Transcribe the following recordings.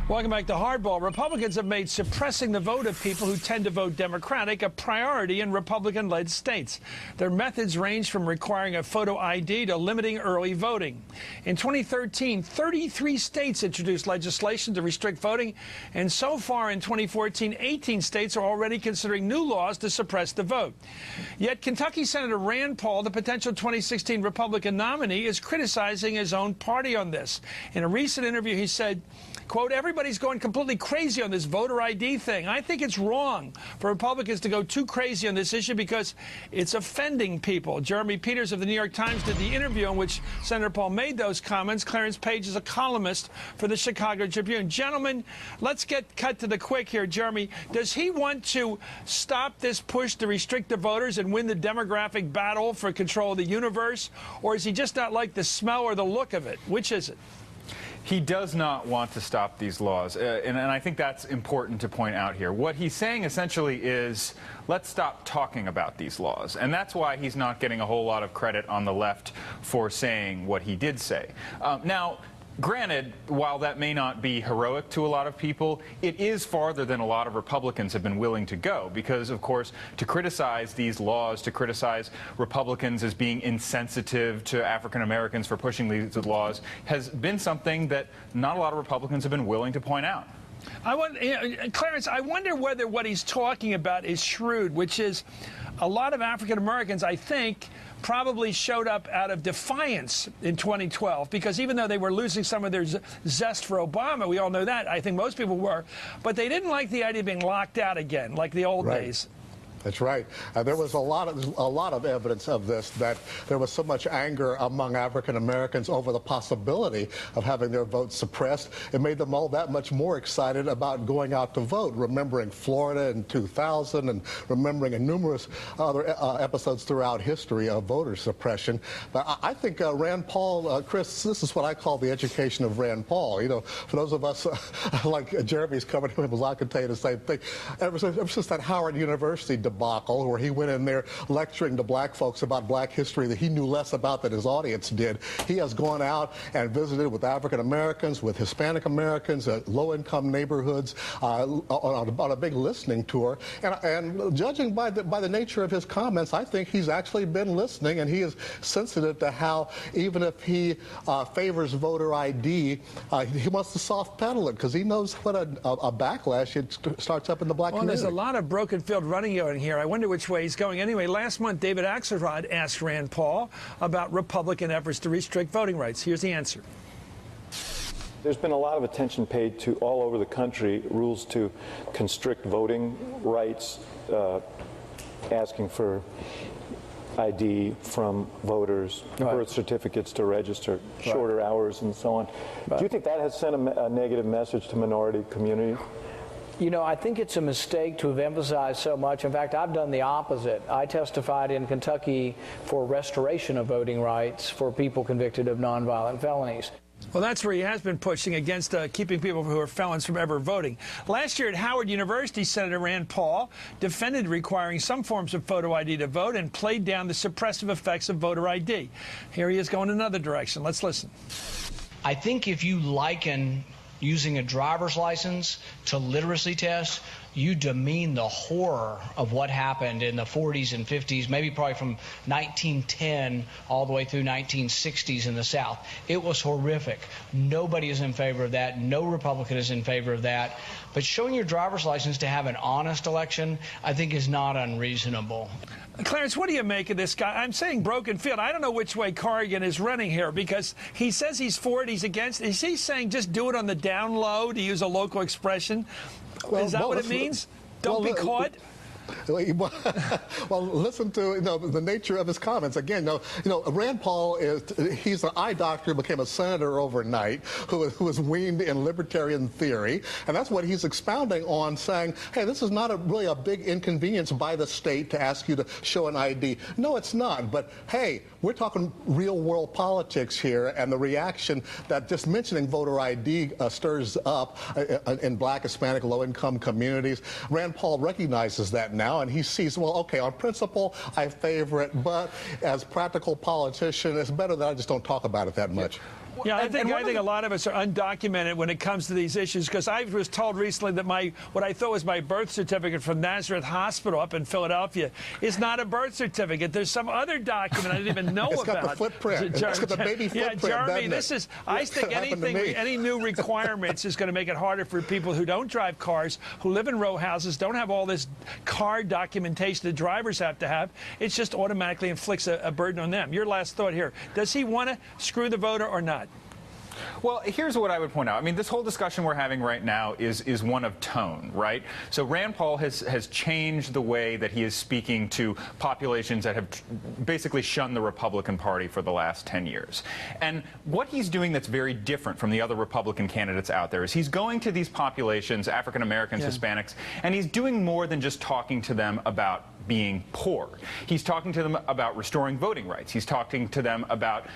Welcome back to Hardball. Republicans have made suppressing the vote of people who tend to vote Democratic a priority in Republican-led states. Their methods range from requiring a photo ID to limiting early voting. In 2013, 33 states introduced legislation to restrict voting, and so far in 2014, 18 states are already considering new laws to suppress the vote. Yet Kentucky Senator Rand Paul, the potential 2016 Republican nominee, is criticizing his own party on this. In a recent interview, he said, quote, "Everybody's going completely crazy on this voter ID thing. I think it's wrong for Republicans to go too crazy on this issue because it's offending people." Jeremy Peters of the New York Times did the interview in which Senator Paul made those comments. Clarence Page is a columnist for the Chicago Tribune. Gentlemen, let's get cut to the quick here. Jeremy, does he want to stop this push to restrict the voters and win the demographic battle for control of the universe, or is he just not like the smell or the look of it? Which is it? He does not want to stop these laws, and I think that's important to point out here. What he's saying essentially is, let's stop talking about these laws, and that's why he's not getting a whole lot of credit on the left for saying what he did say. Now, granted, while that may not be heroic to a lot of people, it is farther than a lot of Republicans have been willing to go because, of course, to criticize these laws, to criticize Republicans as being insensitive to African Americans for pushing these laws has been something that not a lot of Republicans have been willing to point out. Clarence, I wonder whether what he's talking about is shrewd, which is a lot of African Americans, I think, probably showed up out of defiance in 2012 because even though they were losing some of their zest for Obama, we all know that, I think most people were, but they didn't like the idea of being locked out again like the old days. That's right. There was a lot of evidence of this, that there was so much anger among African Americans over the possibility of having their votes suppressed. It made them all that much more excited about going out to vote, remembering Florida in 2000 and remembering numerous other episodes throughout history of voter suppression. But I think Rand Paul, Chris, this is what I call the education of Rand Paul. You know, for those of us like Jeremy's covered him, I could tell you the same thing. Ever since that Howard University debacle where he went in there lecturing to black folks about black history that he knew less about than his audience did. He has gone out and visited with African Americans, with Hispanic Americans, low-income neighborhoods on a big listening tour. And judging by the nature of his comments, I think he's actually been listening, and he is sensitive to how even if he favors voter ID, he wants to soft pedal it because he knows what a backlash it starts up in the black community. There's a lot of broken field running in here. I wonder which way he's going. Anyway, last month, David Axelrod asked Rand Paul about Republican efforts to restrict voting rights. Here's the answer. There's been a lot of attention paid to all over the country rules to constrict voting rights, asking for ID from voters, birth certificates to register, shorter hours, and so on. Do you think that has sent a negative message to minority communities? You know, I think it's a mistake to have emphasized so much. In fact, I've done the opposite. I testified in Kentucky for restoration of voting rights for people convicted of nonviolent felonies. Well, that's where he has been pushing against keeping people who are felons from ever voting. Last year at Howard University, Senator Rand Paul defended requiring some forms of photo ID to vote and played down the suppressive effects of voter ID. Here he is going another direction. Let's listen. I think if you liken using a driver's license to literacy tests, you demean the horror of what happened in the 40s and 50s, maybe probably from 1910 all the way through 1960s in the South. It was horrific. Nobody is in favor of that. No Republican is in favor of that. But showing your driver's license to have an honest election, I think, is not unreasonable. Clarence, what do you make of this guy? I'm saying broken field. I don't know which way Corrigan is running here because he says he's for it, he's against it. Is he saying just do it on the down low, to use a local expression? Is that what it means? Don't be caught? Well, listen to the nature of his comments. Again, Rand Paul he's an eye doctor, became a senator overnight, who was weaned in libertarian theory, and that's what he's expounding on, saying, hey, this is not really a big inconvenience by the state to ask you to show an ID. No, it's not. But hey, we're talking real world politics here, and the reaction that just mentioning voter ID stirs up in black, Hispanic, low-income communities. Rand Paul recognizes that now, and he sees, well, okay, on principle, I favor it, but as practical politician, it's better that I just don't talk about it that much. Yeah, I think a lot of us are undocumented when it comes to these issues, because I was told recently that what I thought was my birth certificate from Nazareth Hospital up in Philadelphia is not a birth certificate. There's some other document I didn't even know it's about. Got the footprint. It's got the baby footprint. Yeah, Jeremy, this is. I think any new requirements is going to make it harder for people who don't drive cars, who live in row houses, don't have all this car documentation that drivers have to have. It just automatically inflicts a burden on them. Your last thought here: does he want to screw the voter or not? Well, here's what I would point out. I mean, this whole discussion we're having right now is one of tone, right? So Rand Paul has changed the way that he is speaking to populations that have basically shunned the Republican Party for the last 10 years. And what he's doing that's very different from the other Republican candidates out there is he's going to these populations, African Americans, Hispanics, and he's doing more than just talking to them about being poor. He's talking to them about restoring voting rights. He's talking to them about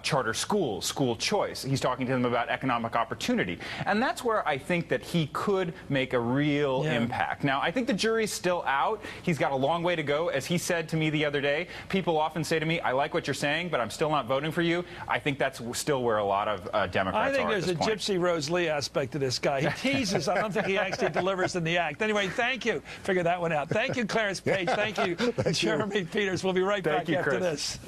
charter schools, school choice. He's talking to them about economic opportunity. And that's where I think that he could make a real impact. Now, I think the jury's still out. He's got a long way to go. As he said to me the other day, people often say to me, I like what you're saying, but I'm still not voting for you. I think that's still where a lot of Democrats are. I think there's a Gypsy Rose Lee aspect to this guy. He teases. I don't think he actually delivers in the act. Anyway, thank you. Figure that one out. Thank you, Clarence Page. Thank you, Jeremy Peters. We'll be right back after this.